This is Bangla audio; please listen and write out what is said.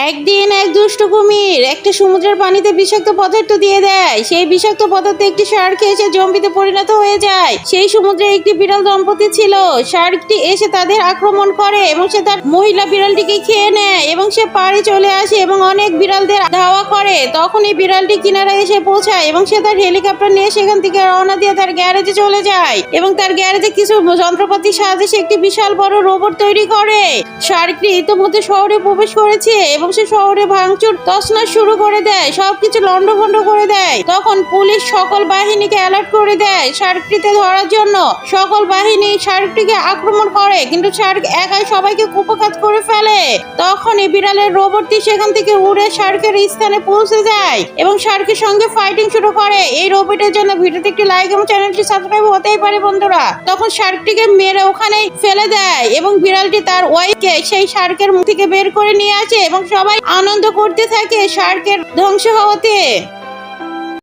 একদিন এক দুষ্ট কুমির একটা সমুদ্রের পানিতে বিষাক্ত পদার্থ দিয়ে দেয়। সেই বিষাক্ত পদার্থ একটি শার্কে এসে জম্বিতে পরিণত হয়ে যায়। সেই সমুদ্রে একটি বিড়াল দম্পতি ছিল। শার্কটি এসে তাদের আক্রমণ করে এবং সে তার মহিলা বিড়ালটিকে খেয়ে নেয় এবং সে পাড়ে চলে আসে এবং অনেক বিড়ালদের ধাওয়া করে। তখন এই বিড়ালটি কিনারায় এসে পৌঁছায় এবং সে তার হেলিকপ্টার নিয়ে সেখান থেকে রওনা দিয়ে তার গ্যারেজে চলে যায় এবং তার গ্যারেজে কিছু যন্ত্রপাতির সাহায্যে সে একটি বিশাল বড় রোবট তৈরি করে। শার্কটি ইতিমধ্যে শহরে প্রবেশ করেছে এবং সে শহরে ভাঙচুর তছনছ শুরু করে দেয়, সবকিছু লন্ডভন্ড করে দেয়। তখন পুলিশ সকল বাহিনীকে অ্যালার্ট করে দেয় শার্কটিকে ধরার জন্য। সকল বাহিনী শার্কটিকে আক্রমণ করে কিন্তু শার্ক একাই সবাইকে কুপোকাত করে ফেলে। তখন এই বিড়ালের রোবটটি সেখান থেকে উড়ে শার্কের স্থানে পৌঁছে যায় এবং শার্কের সঙ্গে ফাইটিং শুরু করে। এই রোবটের জন্য ভিডিওতে একটি লাইক এবং চ্যানেলটি সাবস্ক্রাইব হতেই পারে বন্ধুরা। তখন শার্কটিকে মেরে ওখানেই ফেলে দেয় এবং বিড়ালটি তার ওয়াইফকে সেই শার্কের মুখ থেকে বের করে নিয়ে আসে এবং সবাই আনন্দ করতে থাকে শার্কের ধ্বংস হওয়াতে।